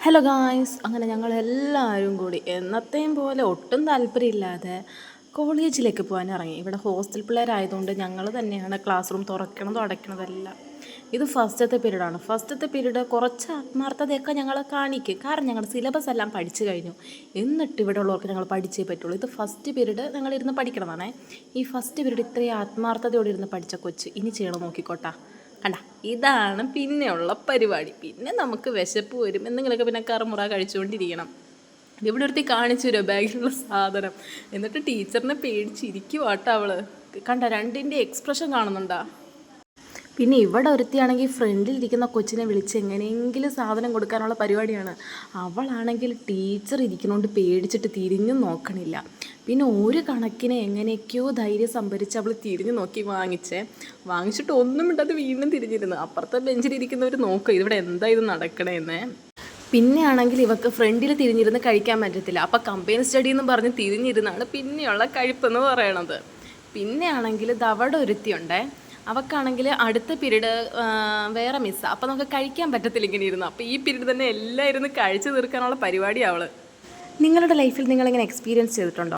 Hello guys, അങ്ങനെ ഞങ്ങളെല്ലാവരും കൂടി എന്നത്തെയും പോലെ ഒട്ടും താല്പര്യമില്ലാതെ കോളേജിലേക്ക് പോകാൻ ഇറങ്ങി. ഇവിടെ ഹോസ്റ്റൽ പിള്ളേരായതുകൊണ്ട് ഞങ്ങൾ തന്നെയാണ് ക്ലാസ് റൂം തുറക്കണതും അടയ്ക്കണതെല്ലാം. ഇത് ഫസ്റ്റത്തെ പീരീഡാണ്. ഫസ്റ്റത്തെ പീരീഡ് കുറച്ച് ആത്മാർത്ഥതയൊക്കെ ഞങ്ങൾ കാണിക്കും, കാരണം ഞങ്ങളുടെ സിലബസ് എല്ലാം പഠിച്ചു കഴിഞ്ഞു. എന്നിട്ട് ഇവിടെ ഉള്ളവർക്ക് ഞങ്ങൾ പഠിച്ചേ പറ്റുള്ളൂ. ഇത് ഫസ്റ്റ് പീരീഡ് ഞങ്ങളിരുന്ന് പഠിക്കണതാണേ. ഈ ഫസ്റ്റ് പീരീഡ് ഇത്രയും ആത്മാർത്ഥതയോടെ ഇരുന്ന് പഠിച്ച കൊച്ച് ഇനി ചെയ്യണം നോക്കിക്കോട്ടാ. കണ്ട, ഇതാണ് പിന്നെയുള്ള പരിപാടി. പിന്നെ നമുക്ക് വിശപ്പ് വരും, എന്തെങ്കിലുമൊക്കെ പിന്നെ കറുമുറ കഴിച്ചുകൊണ്ടിരിക്കണം. ഇവിടെ ഒരുത്തി കാണിച്ചു തരുമോ ബാഗിലുള്ള സാധനം, എന്നിട്ട് ടീച്ചറിനെ പേടിച്ചിരിക്കുവാട്ടോ അവള്. കണ്ട, രണ്ടിൻ്റെ എക്സ്പ്രഷൻ കാണുന്നുണ്ടാ. പിന്നെ ഇവിടെ ഒരുത്തിയാണെങ്കിൽ ഫ്രണ്ടിലിരിക്കുന്ന കൊച്ചിനെ വിളിച്ച് എങ്ങനെയെങ്കിലും സാധനം കൊടുക്കാനുള്ള പരിപാടിയാണ്. അവളാണെങ്കിൽ ടീച്ചർ ഇരിക്കുന്നതുകൊണ്ട് പേടിച്ചിട്ട് തിരിഞ്ഞും നോക്കണില്ല. പിന്നെ ഒരു കണക്കിന് എങ്ങനെയൊക്കെയോ ധൈര്യം സംഭരിച്ച് അവൾ തിരിഞ്ഞു നോക്കി വാങ്ങിച്ചിട്ട് ഒന്നും ഇട്ടത് വീണ്ടും തിരിഞ്ഞിരുന്നു. അപ്പുറത്തെ ബെഞ്ചിലിരിക്കുന്നവർ നോക്കുക ഇവിടെ എന്താ ഇത് നടക്കണേന്ന്. പിന്നെ ആണെങ്കിൽ ഇവക്ക് ഫ്രണ്ടിൽ തിരിഞ്ഞിരുന്ന് കഴിക്കാൻ പറ്റത്തില്ല. അപ്പം കമ്പൈൻ സ്റ്റഡി എന്ന് പറഞ്ഞ് തിരിഞ്ഞിരുന്നാണ് പിന്നെയുള്ള കഴിപ്പെന്ന് പറയണത്. പിന്നെ ആണെങ്കിൽ ദവട ഒരുത്തിയുണ്ടേ, അവൾക്കാണെങ്കിൽ അടുത്ത പീരീഡ് വേറെ മിസ്സാണ്. അപ്പോൾ നമുക്ക് കഴിക്കാൻ പറ്റത്തില്ല ഇങ്ങനെ ഇരുന്നു. അപ്പോൾ ഈ പീരീഡ് തന്നെ എല്ലാം ഇരുന്ന് കഴിച്ചു തീർക്കാനുള്ള പരിപാടിയാണ് അവൾ. നിങ്ങളുടെ ലൈഫിൽ നിങ്ങളിങ്ങനെ എക്സ്പീരിയൻസ് ചെയ്തിട്ടുണ്ടോ?